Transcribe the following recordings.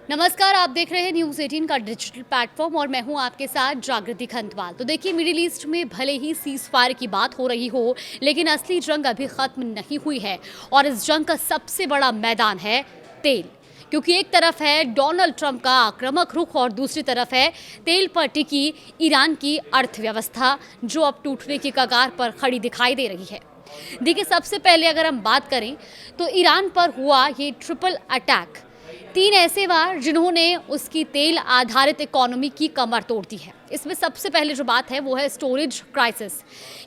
नमस्कार, आप देख रहे हैं न्यूज़ 18 का डिजिटल प्लेटफॉर्म और मैं हूं आपके साथ जागृति खंतवाल। तो देखिए, मिडिल ईस्ट में भले ही सीज फायर की बात हो रही हो, लेकिन असली जंग अभी खत्म नहीं हुई है और इस जंग का सबसे बड़ा मैदान है तेल। क्योंकि एक तरफ है डोनाल्ड ट्रंप का आक्रामक रुख और दूसरी तरफ है तेल पर टिकी ईरान की अर्थव्यवस्था, जो अब टूटने की कगार पर खड़ी दिखाई दे रही है। देखिए, सबसे पहले अगर हम बात करें तो ईरान पर हुआ ये ट्रिपल अटैक, 3 ऐसे वार जिन्होंने उसकी तेल आधारित इकोनॉमी की कमर तोड़ दी है। इसमें सबसे पहले जो बात है वो है स्टोरेज क्राइसिस,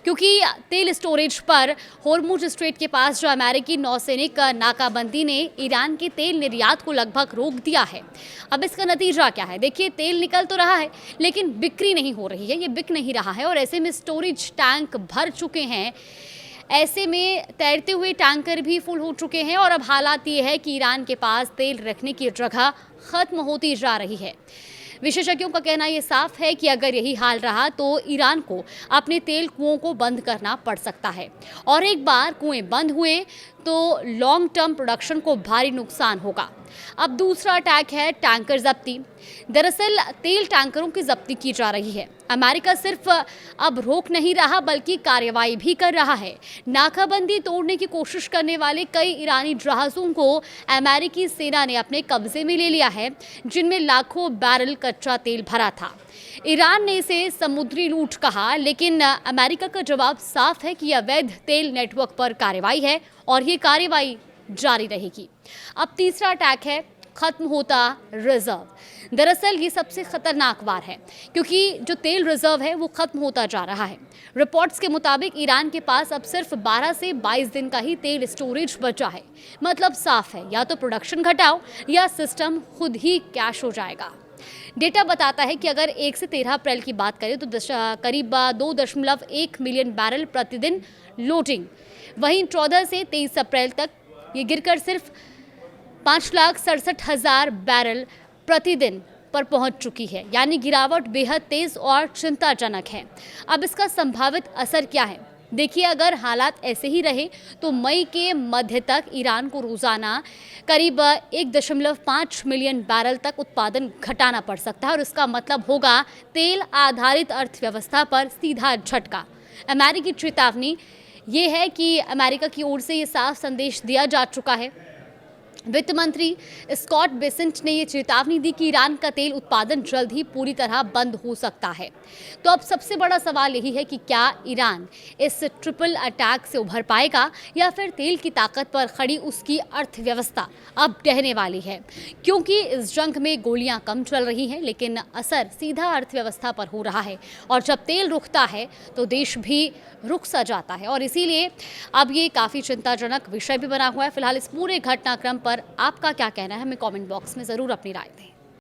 क्योंकि तेल स्टोरेज पर होर्मुज स्ट्रेट के पास जो अमेरिकी नौसैनिक नाकाबंदी ने ईरान के तेल निर्यात को लगभग रोक दिया है। अब इसका नतीजा क्या है? देखिए, तेल निकल तो रहा है लेकिन बिक्री नहीं हो रही है, ये बिक नहीं रहा है और ऐसे में स्टोरेज टैंक भर चुके हैं। ऐसे में तैरते हुए टैंकर भी फुल हो चुके हैं और अब हालात ये है कि ईरान के पास तेल रखने की जगह खत्म होती जा रही है। विशेषज्ञों का कहना ये साफ है कि अगर यही हाल रहा तो ईरान को अपने तेल कुओं को बंद करना पड़ सकता है और एक बार कुएं बंद हुए तो लॉन्ग टर्म प्रोडक्शन को भारी नुकसान होगा। अब दूसरा अटैक है टैंकर जब्ती। दरअसल तेल टैंकरों की जब्ती की जा रही है। अमेरिका सिर्फ अब रोक नहीं रहा बल्कि कार्रवाई भी कर रहा है। नाकाबंदी तोड़ने की कोशिश करने वाले कई ईरानी जहाज़ों को अमेरिकी सेना ने अपने कब्जे में ले लिया है, जिनमें लाखों बैरल कच्चा तेल भरा था। ईरान ने इसे समुद्री लूट कहा, लेकिन अमेरिका का जवाब साफ है कि अवैध तेल नेटवर्क पर कार्रवाई है और ये कार्रवाई जारी रहेगी। अब तीसरा अटैक है खत्म होता रिजर्व। दरअसल ये सबसे खतरनाक वार है, क्योंकि जो तेल रिजर्व है वो खत्म होता जा रहा है। रिपोर्ट्स के मुताबिक ईरान के पास अब सिर्फ 12 से 22 दिन का ही तेल स्टोरेज बचा है। मतलब साफ है, या तो प्रोडक्शन घटाओ या सिस्टम खुद ही कैश हो जाएगा। डेटा बताता है कि अगर 1 से 13 अप्रैल की बात करें तो करीब 2.1 मिलियन बैरल प्रतिदिन लोडिंग, वहीं 14 से 23 अप्रैल तक ये गिरकर सिर्फ 5,67,000 बैरल प्रतिदिन पर पहुंच चुकी है। यानी गिरावट बेहद तेज और चिंताजनक है। अब इसका संभावित असर क्या है? देखिए, अगर हालात ऐसे ही रहे तो मई के मध्य तक ईरान को रोजाना करीब 1.5 मिलियन बैरल तक उत्पादन घटाना पड़ सकता है और इसका मतलब होगा तेल आधारित अर्थव्यवस्था पर सीधा झटका। अमेरिकी चेतावनी ये है कि अमेरिका की ओर से ये साफ संदेश दिया जा चुका है। वित्त मंत्री स्कॉट बेसेंट ने ये चेतावनी दी कि ईरान का तेल उत्पादन जल्द ही पूरी तरह बंद हो सकता है। तो अब सबसे बड़ा सवाल यही है कि क्या ईरान इस ट्रिपल अटैक से उभर पाएगा या फिर तेल की ताकत पर खड़ी उसकी अर्थव्यवस्था अब ढहने वाली है? क्योंकि इस जंग में गोलियां कम चल रही हैं लेकिन असर सीधा अर्थव्यवस्था पर हो रहा है और जब तेल रुकता है तो देश भी रुक सा जाता है और इसीलिए अब ये काफ़ी चिंताजनक विषय भी बना हुआ है। फिलहाल इस पूरे घटनाक्रम पर आपका क्या कहना है? हमें कमेंट बॉक्स में ज़रूर अपनी राय दें।